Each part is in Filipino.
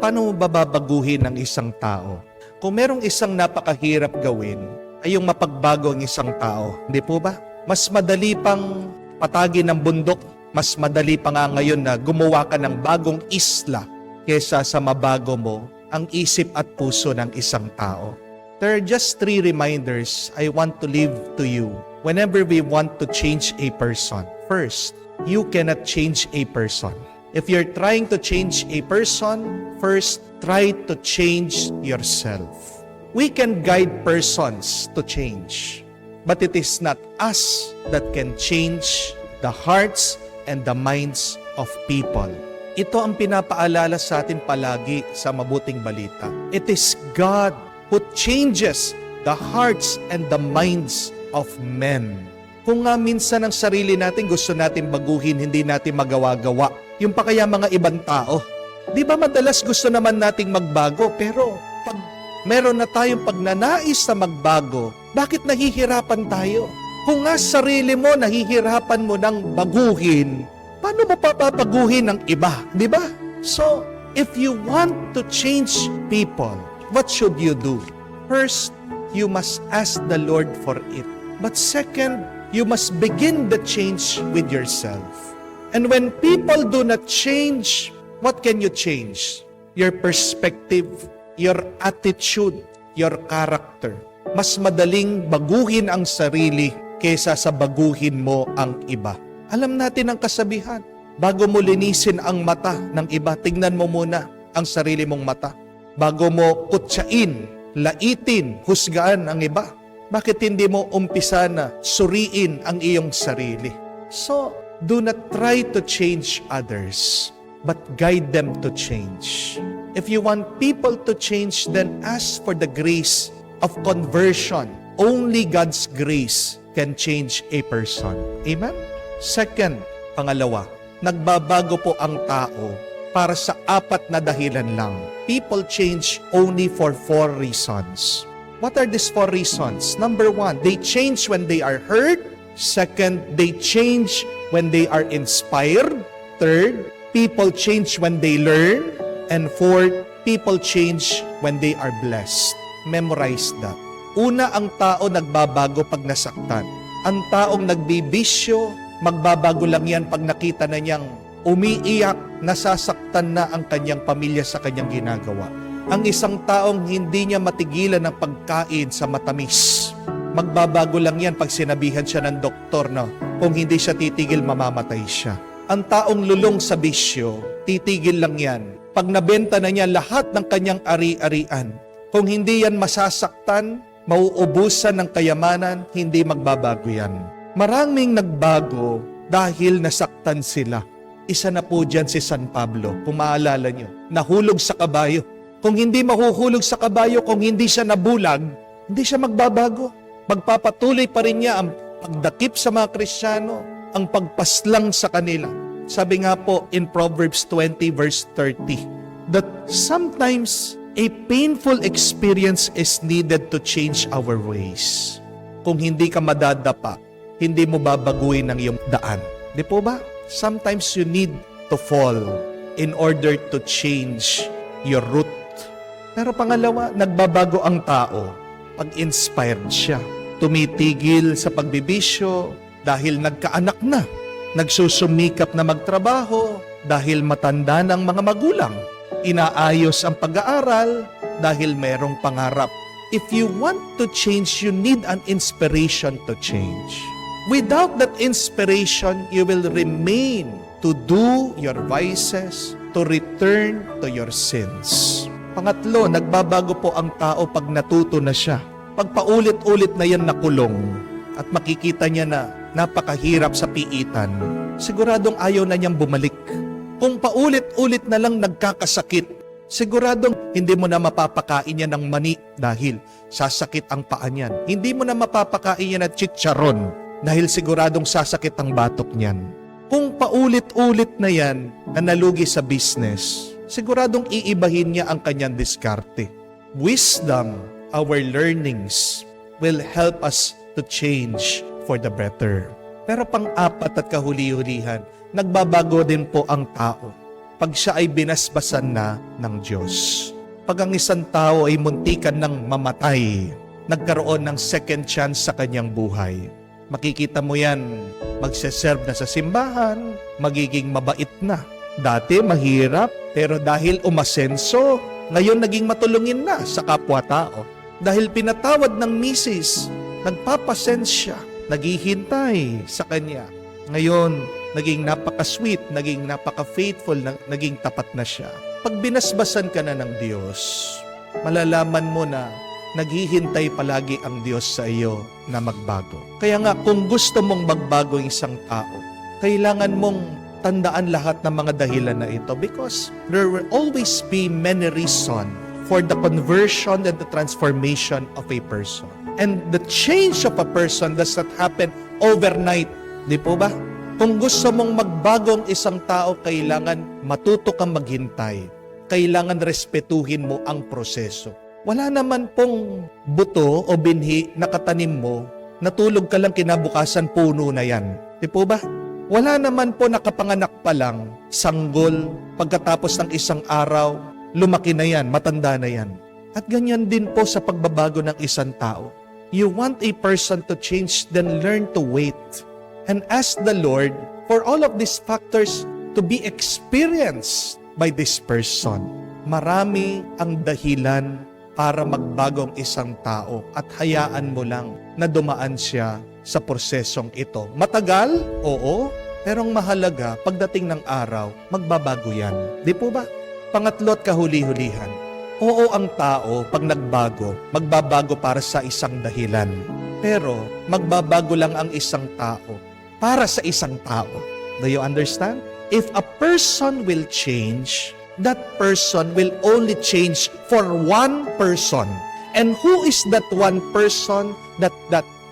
Paano mo babaguhin ang isang tao? Kung merong isang napakahirap gawin, ay yung mapagbago ang isang tao. Hindi po ba? Mas madali pang patagin ng bundok, mas madali pa nga ngayon na gumawa ka ng bagong isla kesa sa mabago mo ang isip at puso ng isang tao. There are just 3 reminders I want to leave to you whenever we want to change a person. First, you cannot change a person. If you're trying to change a person, first, try to change yourself. We can guide persons to change, but it is not us that can change the hearts and the minds of people. Ito ang pinapaalala sa atin palagi sa Mabuting Balita. It is God who changes the hearts and the minds of men. Kung nga minsan ang sarili natin gusto natin baguhin, hindi natin magawa-gawa. Yung pa kaya mga ibang tao. Di ba madalas gusto naman nating magbago, pero pag meron na tayong pagnanais na magbago, bakit nahihirapan tayo? Kung nga sarili mo, nahihirapan mo ng baguhin, paano mo papabaguhin ng iba? Di ba? So, if you want to change people, what should you do? First, you must ask the Lord for it. But second, you must begin the change with yourself. And when people do not change, what can you change? Your perspective, your attitude, your character. Mas madaling baguhin ang sarili kaysa sa baguhin mo ang iba. Alam natin ang kasabihan. Bago mo linisin ang mata ng iba, tingnan mo muna ang sarili mong mata. Bago mo kutsain, laitin, husgaan ang iba, bakit hindi mo umpisa na suriin ang iyong sarili? So, do not try to change others, but guide them to change. If you want people to change, then ask for the grace of conversion. Only God's grace can change a person. Amen? Second, pangalawa, nagbabago po ang tao para sa 4 na dahilan lang. People change only for 4 reasons. What are these 4 reasons? Number 1, they change when they are hurt. Second, they change when they are inspired. Third, people change when they learn. And fourth, people change when they are blessed. Memorize that. Una, ang tao nagbabago pag nasaktan. Ang taong nagbibisyo, magbabago lang yan pag nakita na niyang umiiyak, nasasaktan na ang kanyang pamilya sa kanyang ginagawa. Ang isang taong hindi niya matigilan ng pagkain sa matamis, magbabago lang yan pag sinabihan siya ng doktor na kung hindi siya titigil, mamamatay siya. Ang taong lulong sa bisyo, titigil lang yan pag nabenta na niya lahat ng kanyang ari-arian. Kung hindi yan masasaktan, mauubusan ng kayamanan, hindi magbabago yan. Maraming nagbago dahil nasaktan sila. Isa na po dyan si San Pablo, kung maalala nyo, nahulog sa kabayo. Kung hindi mahuhulog sa kabayo, kung hindi siya nabulag, hindi siya magbabago. Magpapatuloy pa rin niya ang pagdakip sa mga Kristiyano, ang pagpaslang sa kanila. Sabi nga po in Proverbs 20 verse 30, that sometimes a painful experience is needed to change our ways. Kung hindi ka madadapa, hindi mo babaguhin ang iyong daan. Di po ba? Sometimes you need to fall in order to change your route. Pero pangalawa, nagbabago ang tao pag inspired siya. Tumitigil sa pagbibisyo dahil nagkaanak na. Nagsusumikap na magtrabaho dahil matanda ng mga magulang. Inaayos ang pag-aaral dahil merong pangarap. If you want to change, you need an inspiration to change. Without that inspiration, you will remain to do your vices, to return to your sins. Pangatlo, nagbabago po ang tao pag natuto na siya. Pag paulit-ulit na yan nakulong at makikita niya na napakahirap sa piitan, siguradong ayaw na niyang bumalik. Kung paulit-ulit na lang nagkakasakit, siguradong hindi mo na mapapakain yan ng mani dahil sasakit ang paa niyan. Hindi mo na mapapakain yan ng chicharon dahil siguradong sasakit ang batok niyan. Kung paulit-ulit na yan na nalugi sa business, siguradong iibahin niya ang kanyang diskarte. Wisdom, our learnings, will help us to change for the better. Pero pang-4 at kahuli-hulihan, nagbabago din po ang tao pag siya ay binasbasan na ng Diyos. Pag ang isang tao ay muntikan ng mamatay, nagkaroon ng second chance sa kanyang buhay. Makikita mo yan, magseserve na sa simbahan, magiging mabait na. Dati mahirap, pero dahil umasenso, ngayon naging matulungin na sa kapwa-tao. Dahil pinatawad ng misis, nagpapasensya, naghihintay sa kanya. Ngayon, naging napaka-sweet, naging napaka-faithful, naging tapat na siya. Pag binasbasan ka na ng Diyos, malalaman mo na naghihintay palagi ang Diyos sa iyo na magbago. Kaya nga, kung gusto mong magbago ang isang tao, kailangan mong tandaan lahat ng mga dahilan na ito because there will always be many reasons for the conversion and the transformation of a person. And the change of a person does not happen overnight. Di po ba? Kung gusto mong magbago ang isang tao, kailangan matuto kang maghintay. Kailangan respetuhin mo ang proseso. Wala naman pong buto o binhi na katanim mo, natulog ka lang kinabukasan puno na yan. Di po ba? Wala naman po nakapanganak pa lang, sanggol, pagkatapos ng isang araw, lumaki na yan, matanda na yan. At ganyan din po sa pagbabago ng isang tao. You want a person to change, then learn to wait. And ask the Lord for all of these factors to be experienced by this person. Marami ang dahilan para magbago ang isang tao at hayaan mo lang na dumaan siya sa prosesong ito. Matagal? Oo. Pero ang mahalaga, pagdating ng araw, magbabago yan. Di po ba? Pangatlo at kahuli-hulihan. Oo, ang tao, pag nagbago, magbabago para sa isang dahilan. Pero, magbabago lang ang isang tao para sa isang tao. Do you understand? If a person will change, that person will only change for one person. And who is that one person that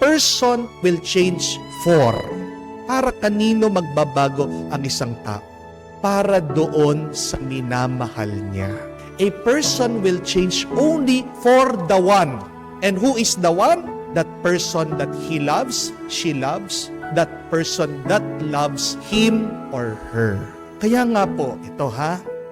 person will change for? Para kanino magbabago ang isang tao? Para doon sa minamahal niya. A person will change only for the one. And who is the one? That person that he loves, she loves, that person that loves him or her. Kaya nga po, ito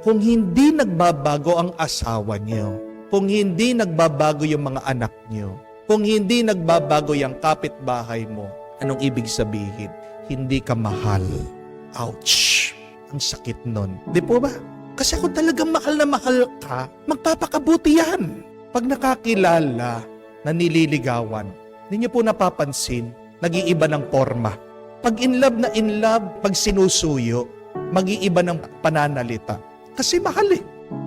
kung hindi nagbabago ang asawa niyo, kung hindi nagbabago yung mga anak niyo, kung hindi nagbabago yung kapitbahay mo, anong ibig sabihin? Hindi ka mahal. Ouch! Ang sakit nun. Di po ba? Kasi kung talagang mahal na mahal ka, magpapakabuti yan. Pag nakakilala na nililigawan, hindi niyo po napapansin, nag-iiba ng forma. Pag in love, pag sinusuyo, mag-iiba ng pananalita. Kasi mahal eh.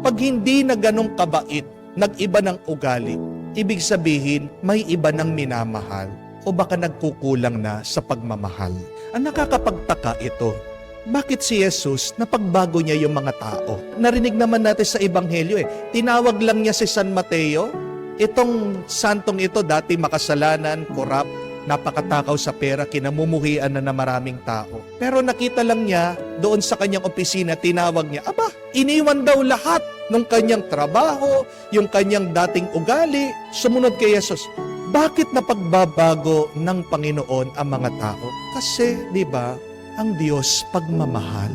Pag hindi na ganong kabait, nag-iba ng ugali, ibig sabihin, may iba ng minamahal o baka nagkukulang na sa pagmamahal. Ang nakakapagtaka ito, bakit si Jesus napagbago niya yung mga tao? Narinig naman natin sa Ebanghelyo tinawag lang niya si San Mateo. Itong santong ito dati makasalanan, korap, napakatakaw sa pera, kinamumuhian na maraming tao. Pero nakita lang niya doon sa kanyang opisina, tinawag niya, iniwan daw lahat ng kanyang trabaho, yung kanyang dating ugali, sumunod kay Jesus. Bakit napagbabago ng Panginoon ang mga tao? Kasi, di ba, ang Diyos pagmamahal.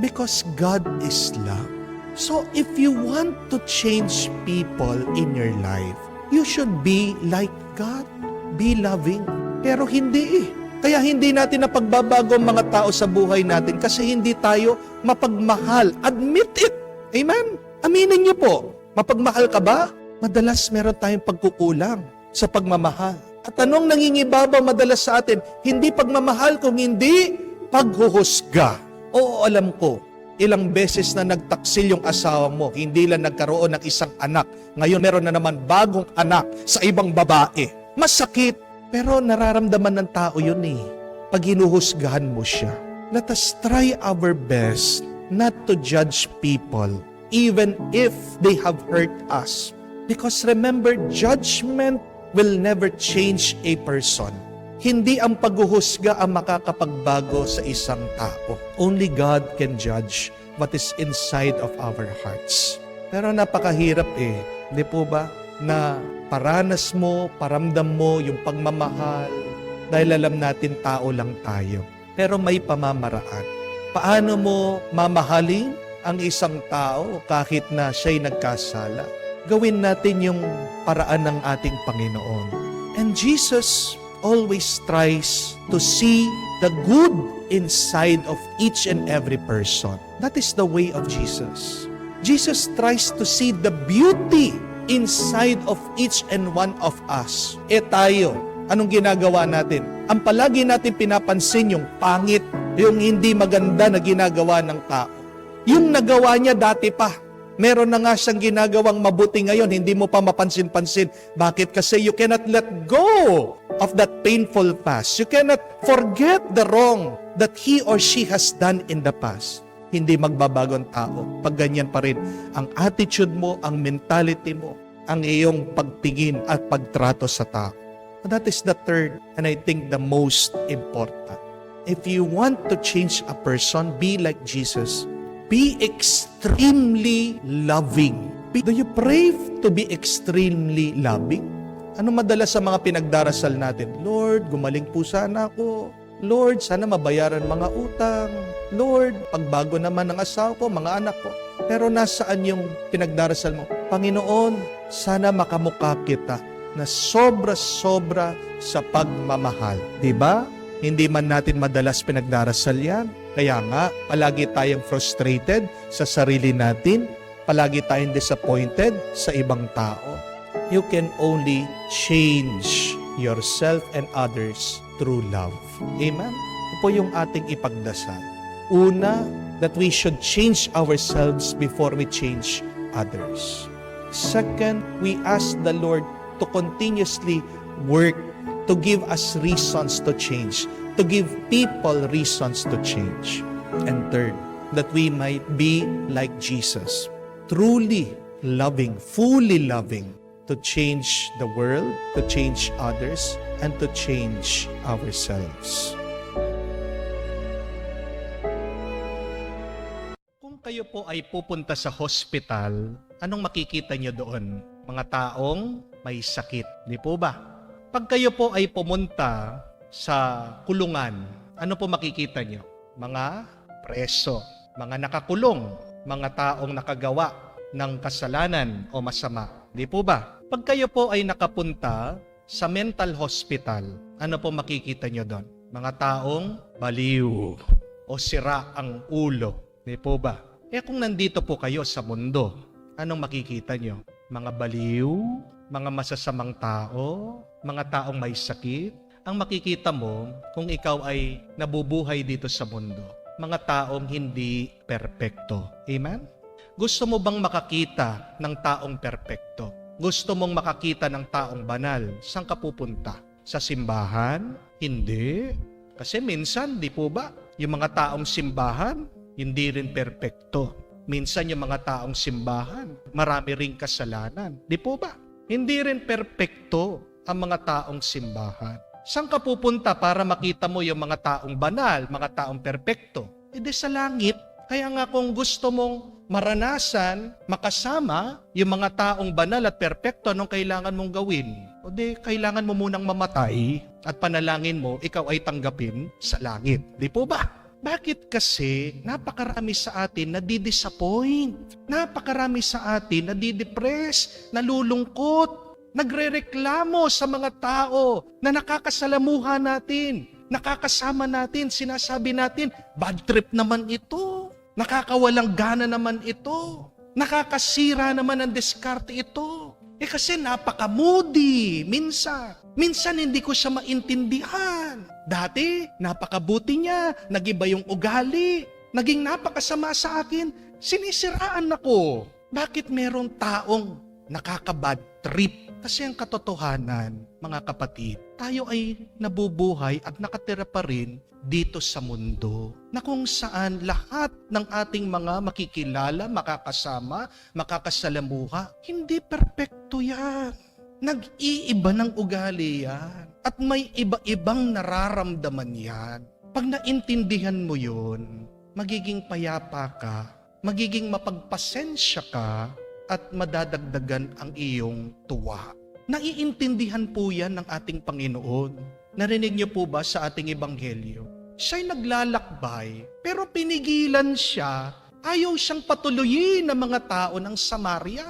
Because God is love. So, if you want to change people in your life, you should be like God. Be loving. Pero hindi Kaya hindi natin napagbabago ang mga tao sa buhay natin kasi hindi tayo mapagmahal. Admit it. Amen? Aminin niyo po. Mapagmahal ka ba? Madalas meron tayong pagkukulang sa pagmamahal. At anong nangingibabaw madalas sa atin? Hindi pagmamahal kung hindi paghuhusga. Oo, alam ko. Ilang beses na nagtaksil yung asawa mo, hindi lang nagkaroon ng isang anak. Ngayon meron na naman bagong anak sa ibang babae. Masakit, pero nararamdaman ng tao yun pag hinuhusgahan mo siya. Let us try our best not to judge people, even if they have hurt us. Because remember, judgment will never change a person. Hindi ang paghuhusga ang makakapagbago sa isang tao. Only God can judge what is inside of our hearts. Pero napakahirap Hindi po ba? Na paranas mo, paramdam mo yung pagmamahal dahil alam natin tao lang tayo. Pero may pamamaraan. Paano mo mamahalin ang isang tao kahit na siya'y nagkasala. Gawin natin yung paraan ng ating Panginoon. And Jesus always tries to see the good inside of each and every person. That is the way of Jesus. Jesus tries to see the beauty inside of each and one of us. Tayo, anong ginagawa natin? Ang palagi natin pinapansin yung pangit, yung hindi maganda na ginagawa ng tao. Yung nagawa niya dati pa. Meron na nga siyang ginagawang mabuti ngayon, hindi mo pa mapansin-pansin. Bakit? Kasi you cannot let go of that painful past. You cannot forget the wrong that he or she has done in the past. Hindi magbabago ang tao. Pag ganyan pa rin, ang attitude mo, ang mentality mo, ang iyong pagtingin at pagtrato sa tao. That is the third and I think the most important. If you want to change a person, be like Jesus. Be extremely loving. Do you pray to be extremely loving? Ano madalas sa mga pinagdarasal natin? Lord, gumaling po sana ako. Lord, sana mabayaran mga utang. Lord, pagbago naman ng asawa ko, mga anak ko. Pero nasaan yung pinagdarasal mo? Panginoon, sana makamukha kita na sobra-sobra sa pagmamahal. Diba? Hindi man natin madalas pinagdarasal yan. Kaya nga, palagi tayong frustrated sa sarili natin. Palagi tayong disappointed sa ibang tao. You can only change yourself and others through love. Amen? Ito po yung ating ipagdasal. Una, that we should change ourselves before we change others. Second, we ask the Lord to continuously work to give us reasons to change, to give people reasons to change. And third, that we might be like Jesus, truly loving, fully loving, to change the world, to change others, and to change ourselves. Kung kayo po ay pupunta sa hospital, anong makikita nyo doon? Mga taong may sakit, di po ba? Pag kayo po ay pumunta sa kulungan, ano po makikita nyo? Mga preso, mga nakakulong, mga taong nakagawa ng kasalanan o masama. Di po ba? Pag kayo po ay nakapunta sa mental hospital, ano po makikita nyo doon? Mga taong baliw o sira ang ulo. Di po ba? Kung nandito po kayo sa mundo, anong makikita nyo? Mga baliw, mga masasamang tao, mga taong may sakit. Ang makikita mo kung ikaw ay nabubuhay dito sa mundo, mga taong hindi perpekto. Amen? Gusto mo bang makakita ng taong perpekto? Gusto mong makakita ng taong banal? Saan ka pupunta? Sa simbahan? Hindi. Kasi minsan, di po ba, yung mga taong simbahan, hindi rin perpekto. Minsan yung mga taong simbahan, marami ring kasalanan. Di po ba? Hindi rin perpekto ang mga taong simbahan. Saan ka pupunta para makita mo yung mga taong banal, mga taong perpekto? Hindi sa langit. Kaya nga kung gusto mong maranasan, makasama yung mga taong banal at perpekto, anong kailangan mong gawin? O di, kailangan mo munang mamatay at panalangin mo, ikaw ay tanggapin sa langit. Di po ba? Bakit kasi napakarami sa atin na di-disappoint? Napakarami sa atin na di-depress, nalulungkot, nagrereklamo sa mga tao na nakakasalamuha natin, nakakasama natin, sinasabi natin, bad trip naman ito, nakakawalang gana naman ito, nakakasira naman ang diskarte ito. Kasi napaka-moody minsan. Minsan hindi ko siya maintindihan. Dati, napakabuti niya, nagiba yung ugali, naging napakasama sa akin, sinisiraan ako. Bakit merong taong nakaka-bad trip? Kasi ang katotohanan, mga kapatid, tayo ay nabubuhay at nakatira pa rin dito sa mundo na kung saan lahat ng ating mga makikilala, makakasama, makakasalamuha, hindi perpekto yan. Nag-iiba ng ugali yan. At may iba-ibang nararamdaman yan. Pag naintindihan mo yun, magiging payapa ka, magiging mapagpasensya ka, at madadagdagan ang iyong tuwa. Naiintindihan po yan ng ating Panginoon. Narinig niyo po ba sa ating ebanghelyo? Siya'y naglalakbay, pero pinigilan siya Ayaw siyang patuloyin ng mga tao ng Samaria.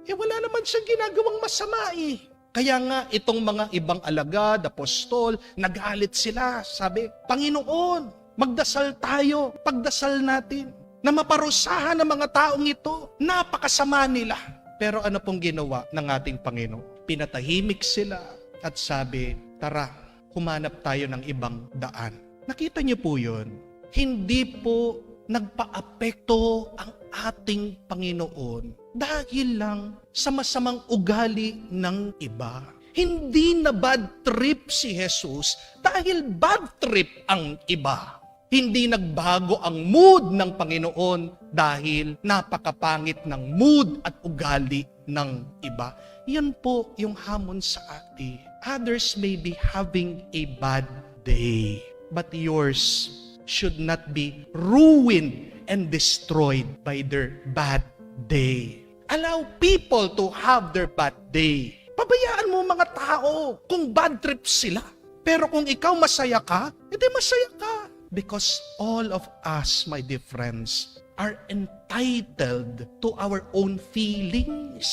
Wala naman siyang ginagawang masama eh. Kaya nga itong mga ibang alagad, apostol, nagalit sila. Sabi, Panginoon, magdasal tayo, pagdasal natin, na maparusahan ng mga taong ito. Napakasama nila. Pero ano pong ginawa ng ating Panginoon? Pinatahimik sila at sabi, tara, humanap tayo ng ibang daan. Nakita niyo po yun? Hindi po nagpa-apekto ang ating Panginoon dahil lang sa masamang ugali ng iba. Hindi na bad trip si Jesus dahil bad trip ang iba. Hindi nagbago ang mood ng Panginoon dahil napakapangit ng mood at ugali ng iba. Yan po yung hamon sa atin. Others may be having a bad day, but yours should not be ruined and destroyed by their bad day. Allow people to have their bad day. Pabayaan mo mga tao kung bad trip sila. Pero kung ikaw masaya ka, edi masaya ka. Because all of us, my dear friends, are entitled to our own feelings.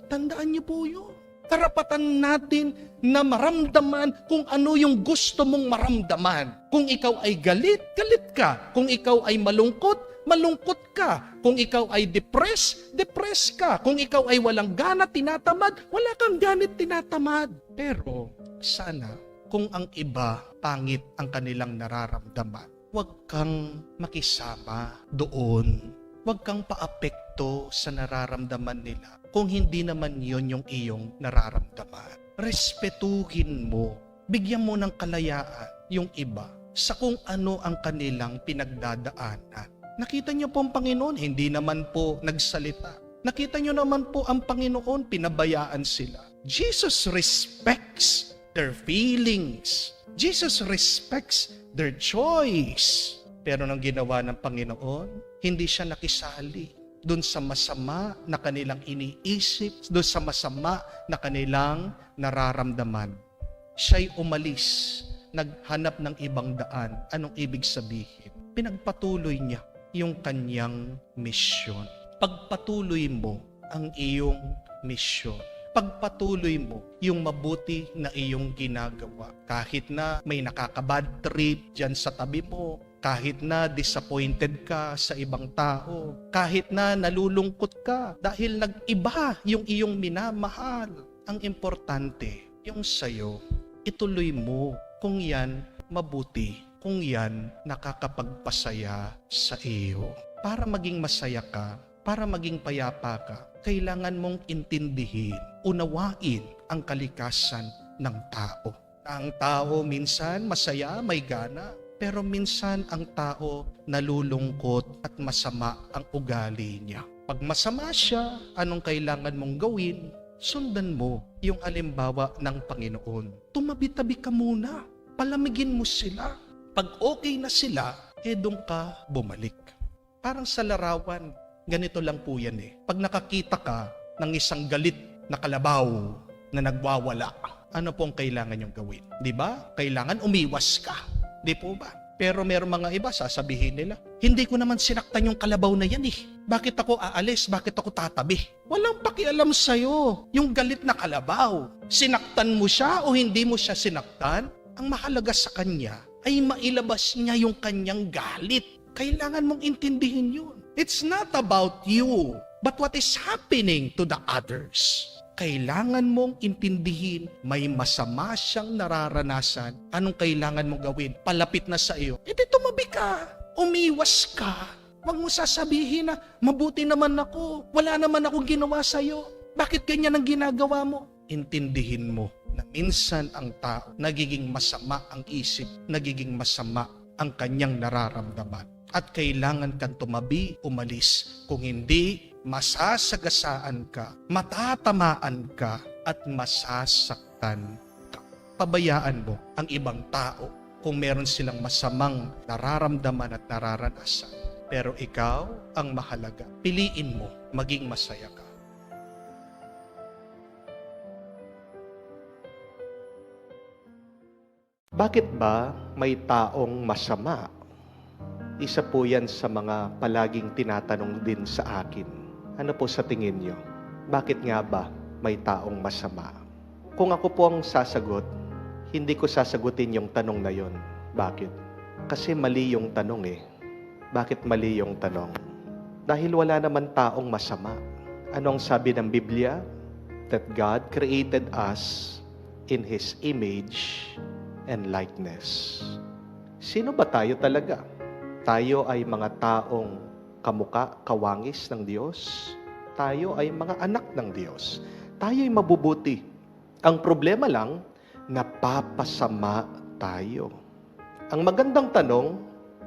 Tandaan niyo po yun. Karapatan natin na maramdaman kung ano yung gusto mong maramdaman. Kung ikaw ay galit, galit ka. Kung ikaw ay malungkot, malungkot ka. Kung ikaw ay depressed, depressed ka. Kung ikaw ay walang gana, tinatamad, wala kang ganit, tinatamad. Pero sana kung ang iba pangit ang kanilang nararamdaman, huwag kang makisama doon. Huwag kang paapekto sa nararamdaman nila kung hindi naman yon yung iyong nararamdaman. Respetuhin mo, bigyan mo ng kalayaan yung iba sa kung ano ang kanilang pinagdadaanan. Nakita niyo po ang Panginoon, hindi naman po nagsalita. Nakita niyo naman po ang Panginoon, pinabayaan sila. Jesus respects their feelings. Jesus respects their choice. Pero nang ginawa ng Panginoon, hindi siya nakisali doon sa masama na kanilang iniisip, doon sa masama na kanilang nararamdaman. Siya'y umalis, naghanap ng ibang daan. Anong ibig sabihin? Pinagpatuloy niya yung kanyang misyon. Pagpatuloy mo ang iyong misyon. Pagpatuloy mo yung mabuti na iyong ginagawa. Kahit na may nakakabad trip dyan sa tabi mo, kahit na disappointed ka sa ibang tao, kahit na nalulungkot ka dahil nag-iba yung iyong minamahal. Ang importante, yung sayo, ituloy mo kung yan mabuti, kung yan nakakapagpasaya sa iyo. Para maging masaya ka, para maging payapa ka, kailangan mong intindihin, unawain ang kalikasan ng tao. Ang tao minsan masaya, may gana, pero minsan ang tao nalulungkot at masama ang ugali niya. Pag masama siya, anong kailangan mong gawin? Sundan mo yung halimbawa ng Panginoon. Tumabi-tabi ka muna, palamigin mo sila. Pag okay na sila, doon ka bumalik. Parang sa larawan, ganito lang po yan eh. Pag nakakita ka ng isang galit na kalabaw na nagwawala, ano po ang kailangan niyong gawin? Di ba? Kailangan umiwas ka. Di po ba? Pero meron mga iba, sasabihin nila, hindi ko naman sinaktan yung kalabaw na yan eh. Bakit ako aalis? Bakit ako tatabi? Walang pakialam sa'yo. Yung galit na kalabaw, sinaktan mo siya o hindi mo siya sinaktan? Ang mahalaga sa kanya ay mailabas niya yung kanyang galit. Kailangan mong intindihin yun. It's not about you, but what is happening to the others. Kailangan mong intindihin, may masama siyang nararanasan. Anong kailangan mong gawin? Palapit na sa iyo. Tumabi ka. Umiwas ka. Huwag mo sasabihin na, mabuti naman ako. Wala naman akong ginawa sa iyo. Bakit ganyan ang ginagawa mo? Intindihin mo na minsan ang tao, nagiging masama ang isip, nagiging masama ang kanyang nararamdaman. At kailangan kang tumabi, umalis. Kung hindi, masasagasaan ka, matatamaan ka, at masasaktan ka. Pabayaan mo ang ibang tao kung meron silang masamang nararamdaman at nararanasan. Pero ikaw ang mahalaga. Piliin mo, maging masaya ka. Bakit ba may taong masama? Isa po yan sa mga palaging tinatanong din sa akin. Ano po sa tingin nyo? Bakit nga ba may taong masama? Kung ako po ang sasagot, hindi ko sasagutin yung tanong na yon. Bakit? Kasi mali yung tanong eh. Bakit mali yung tanong? Dahil wala naman taong masama. Anong sabi ng Biblia? That God created us in His image and likeness. Sino ba tayo talaga? Tayo ay mga taong kamuka, kawangis ng Diyos. Tayo ay mga anak ng Diyos. Tayo ay mabubuti. Ang problema lang, napapasama tayo. Ang magandang tanong,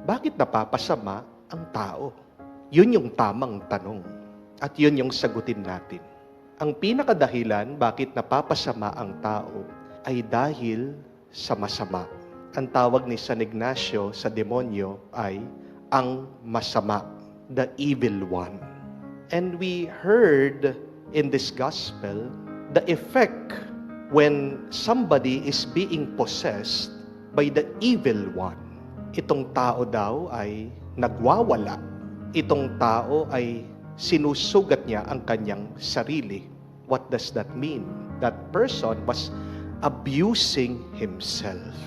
bakit napapasama ang tao? Yun yung tamang tanong. At yun yung sagutin natin. Ang pinakadahilan bakit napapasama ang tao ay dahil sa masama. Ang tawag ni San Ignacio sa demonyo ay ang masama, the evil one. And we heard in this gospel the effect when somebody is being possessed by the evil one. Itong tao daw ay nagwawala. Itong tao ay sinusugat niya ang kanyang sarili. What does that mean? That person was abusing himself.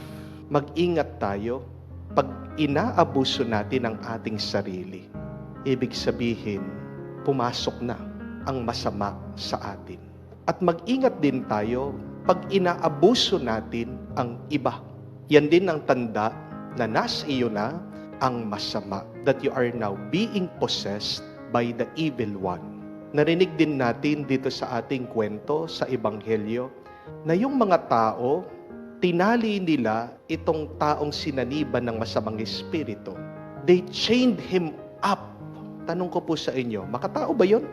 Mag-ingat tayo pag inaabuso natin ang ating sarili. Ibig sabihin, pumasok na ang masama sa atin. At mag-ingat din tayo pag inaabuso natin ang iba. Yan din ang tanda na nasa iyo na ang masama, that you are now being possessed by the evil one. Narinig din natin dito sa ating kwento sa Ebanghelyo na yung mga tao, tinali nila itong taong sinaniban ng masamang espiritu. They chained him up. Tanong ko po sa inyo, makatao ba yun?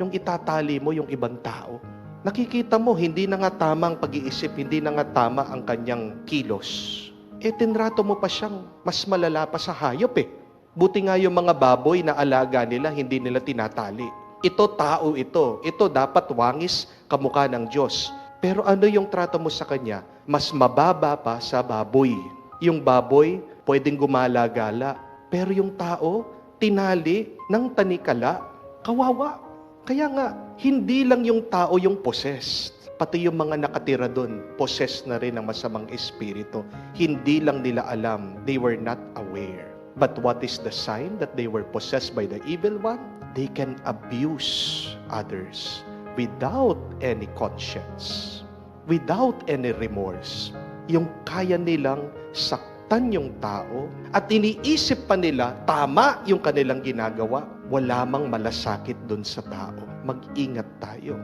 Yung itatali mo yung ibang tao. Nakikita mo, hindi na nga tama ang pag-iisip, hindi na nga tama ang kanyang kilos. Tinrato mo pa siyang mas malala pa sa hayop eh. Buti nga yung mga baboy na alaga nila, hindi nila tinatali. Ito tao ito. Ito dapat wangis kamukha ng Diyos. Pero ano yung trato mo sa kanya? Mas mababa pa sa baboy. Yung baboy, pwedeng gumala-gala. Pero yung tao, tinali ng tanikala, kawawa. Kaya nga, hindi lang yung tao yung possessed. Pati yung mga nakatira doon, possessed na rin ng masamang espiritu. Hindi lang nila alam. They were not aware. But what is the sign that they were possessed by the evil one? They can abuse others without any conscience, without any remorse. Yung kaya nilang saktan yung tao at iniisip pa nila tama yung kanilang ginagawa, wala mang malasakit dun sa tao. Mag-ingat tayo.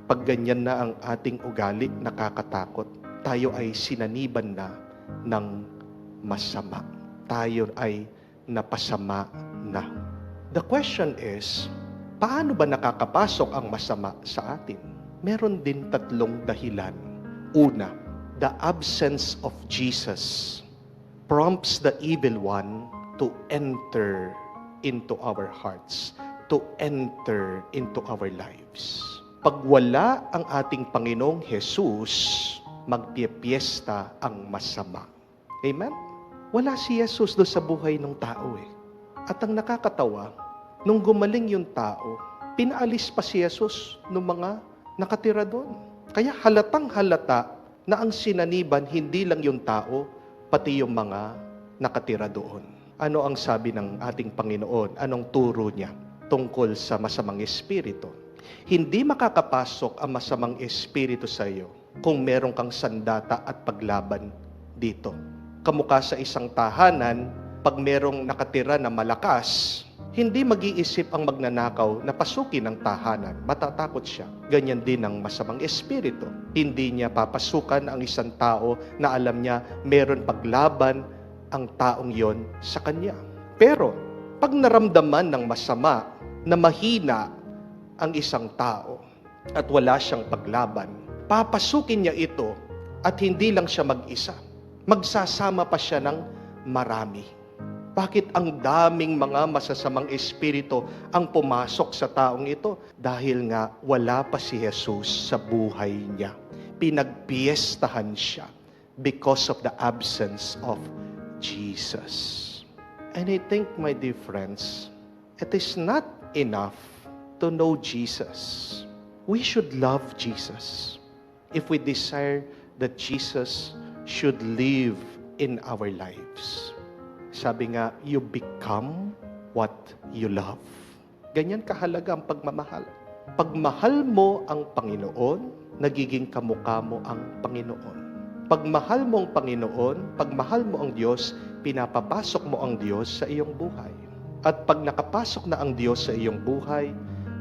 Pag ganyan na ang ating ugali, nakakatakot. Tayo ay sinaniban na ng masama. Tayo ay napasama na. The question is, paano ba nakakapasok ang masama sa atin? Meron din tatlong dahilan. Una, the absence of Jesus prompts the evil one to enter into our hearts, to enter into our lives. Pag wala ang ating Panginoong Jesus, magpipiesta ang masama. Amen? Wala si Jesus doon sa buhay ng tao eh. At ang nakakatawa, nung gumaling yung tao, pinaalis pa si Jesus ng mga nakatira doon. Kaya halatang halata na ang sinaniban hindi lang yung tao, pati yung mga nakatira doon. Ano ang sabi ng ating Panginoon? Anong turo niya tungkol sa masamang espiritu? Hindi makakapasok ang masamang espiritu sa iyo kung meron kang sandata at paglaban dito. Kamukha sa isang tahanan, pag merong nakatira na malakas, hindi mag-iisip ang magnanakaw na pasukin ang tahanan. Matatakot siya. Ganyan din ang masamang espiritu. Hindi niya papasukan ang isang tao na alam niya meron paglaban ang taong yon sa kanya. Pero, pag naramdaman ng masama na mahina ang isang tao at wala siyang paglaban, papasukin niya ito at hindi lang siya mag-isa. Magsasama pa siya ng marami. Bakit ang daming mga masasamang espiritu ang pumasok sa taong ito? Dahil nga wala pa si Jesus sa buhay niya. Pinagpiestahan siya because of the absence of Jesus. And I think, my dear friends, it is not enough to know Jesus. We should love Jesus if we desire that Jesus should live in our lives. Sabi nga, you become what you love. Ganyan kahalaga ang pagmamahal. Pagmahal mo ang Panginoon, nagiging kamukha mo ang Panginoon. Pagmahal mo ang Panginoon, pagmahal mo ang Diyos, pinapapasok mo ang Diyos sa iyong buhay. At pag nakapasok na ang Diyos sa iyong buhay,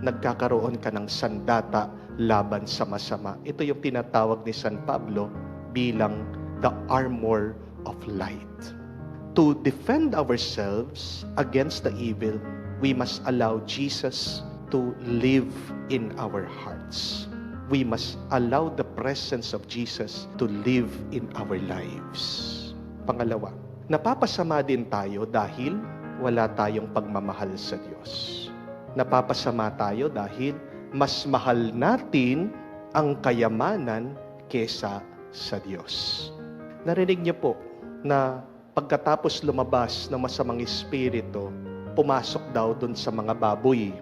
nagkakaroon ka ng sandata laban sa masama. Ito yung tinatawag ni San Pablo bilang the armor of light. To defend ourselves against the evil, we must allow Jesus to live in our hearts. We must allow the presence of Jesus to live in our lives. Pangalawa, napapasama din tayo dahil wala tayong pagmamahal sa Diyos. Napapasama tayo dahil mas mahal natin ang kayamanan kesa sa Diyos. Narinig niyo po na pagkatapos lumabas ng masamang espiritu, pumasok daw dun sa mga baboy.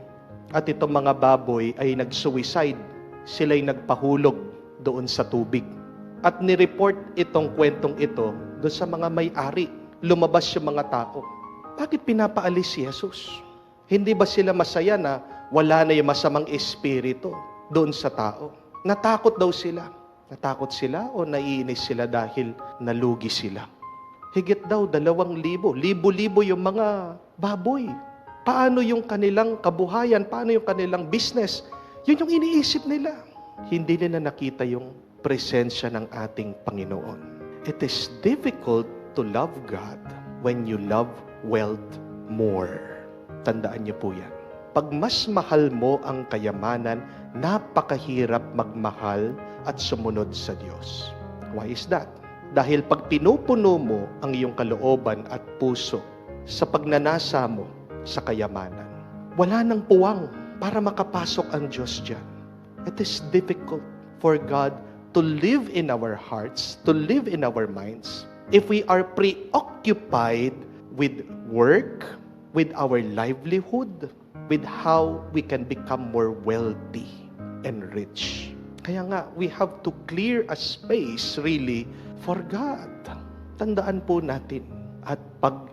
At itong mga baboy ay nag-suicide. Sila'y nagpahulog doon sa tubig. At nireport itong kwentong ito doon sa mga may-ari. Lumabas yung mga tao. Bakit pinapaalis si Jesus? Hindi ba sila masaya na wala na yung masamang espiritu doon sa tao? Natakot daw sila. Natakot sila o naiinis sila dahil nalugi sila? Higit daw 2,000. Libo-libo yung mga baboy. Paano yung kanilang kabuhayan? Paano yung kanilang business? Yun yung iniisip nila. Hindi nila nakita yung presensya ng ating Panginoon. It is difficult to love God when you love wealth more. Tandaan niyo po yan. Pag mas mahal mo ang kayamanan, napakahirap magmahal at sumunod sa Diyos. Why is that? Dahil pag pinupuno mo ang iyong kalooban at puso sa pagnanasa mo sa kayamanan, wala nang puwang para makapasok ang Diyos dyan. It is difficult for God to live in our hearts, to live in our minds, if we are preoccupied with work, with our livelihood, with how we can become more wealthy and rich. Kaya nga, we have to clear a space really for God. Tandaan po natin, at pag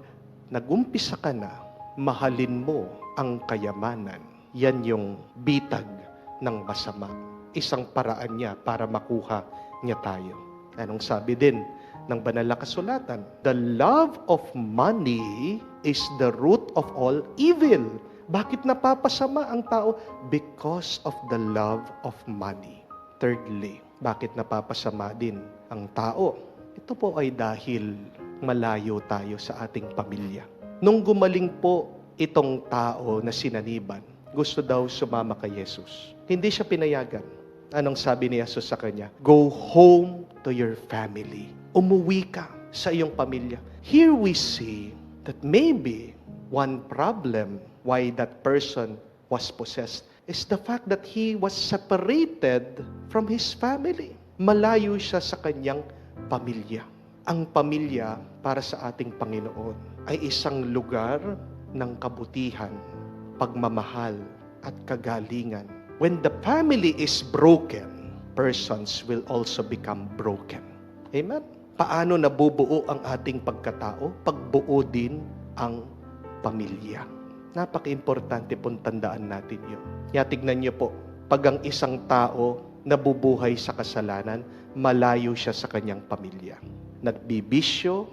nagumpisa ka na, mahalin mo ang kayamanan. Yan yung bitag ng masama. Isang paraan niya para makuha niya tayo. Anong sabi din ng banal na kasulatan? The love of money is the root of all evil. Bakit napapasama ang tao? Because of the love of money. Thirdly, bakit napapasama din ang tao? Ito po ay dahil malayo tayo sa ating pamilya. Nung gumaling po itong tao na sinaniban, gusto daw sumama kay Jesus. Hindi siya pinayagan. Anong sabi ni Jesus sa kanya? Go home to your family. Umuwi ka sa iyong pamilya. Here we see that maybe one problem why that person was possessed is the fact that he was separated from his family. Malayo siya sa kanyang pamilya. Ang pamilya para sa ating Panginoon ay isang lugar ng kabutihan, pagmamahal at kagalingan. When the family is broken, persons will also become broken. Amen? Paano nabubuo ang ating pagkatao? Pagbuo din ang pamilya. Napaka-importante pong tandaan natin yun. Tignan niyo po, pag ang isang tao nabubuhay sa kasalanan, malayo siya sa kanyang pamilya. Nagbibisyo,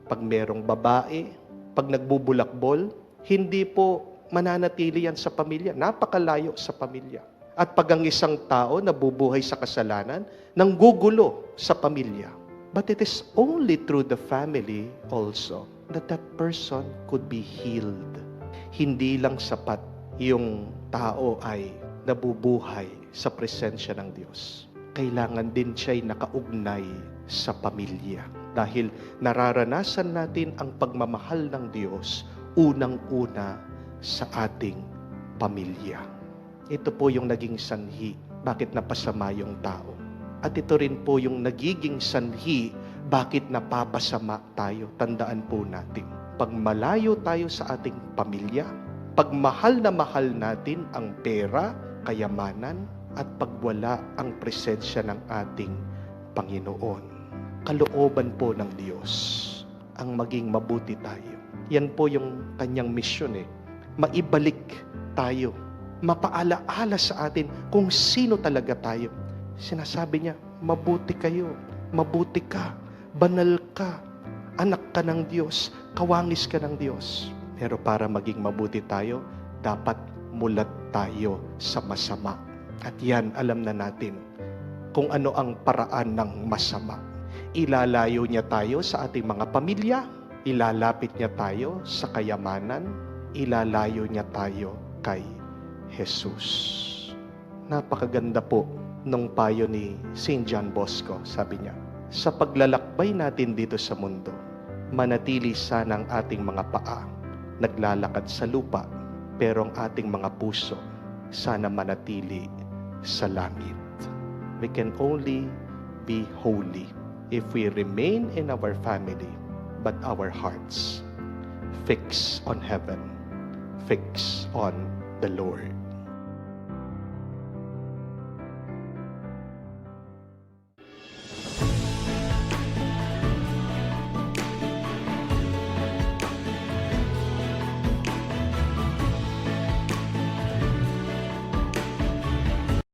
pag merong babae, pag nagbubulakbol, hindi po mananatili yan sa pamilya. Napakalayo sa pamilya. At pag ang isang tao nabubuhay sa kasalanan, nanggugulo sa pamilya. But it is only through the family also that that person could be healed. Hindi lang sapat yung tao ay nabubuhay sa presensya ng Diyos. Kailangan din siya'y nakaugnay sa pamilya. Dahil nararanasan natin ang pagmamahal ng Diyos unang-una sa ating pamilya. Ito po yung naging sanhi bakit napasama yung tao. At ito rin po yung nagiging sanhi bakit napapasama tayo. Tandaan po natin. Pag malayo tayo sa ating pamilya, pag mahal na mahal natin ang pera, kayamanan, at pagwala ang presensya ng ating Panginoon. Kalooban po ng Diyos ang maging mabuti tayo. Yan po yung kanyang misyon Maibalik tayo. Mapaalaala sa atin kung sino talaga tayo. Sinasabi niya, mabuti kayo, mabuti ka, banal ka, anak ka ng Diyos, kawangis ka ng Diyos. Pero para maging mabuti tayo, dapat mulat tayo sa masama. At yan, alam na natin kung ano ang paraan ng masama. Ilalayo niya tayo sa ating mga pamilya, ilalapit niya tayo sa kayamanan, ilalayo niya tayo kay Jesus. Napakaganda po nung payo ni St. John Bosco. Sabi niya, sa paglalakbay natin dito sa mundo, manatili sana ang ating mga paa naglalakad sa lupa, pero ang ating mga puso sana manatili sa langit. We can only be holy if we remain in our family, but our hearts fix on heaven, fix on the Lord.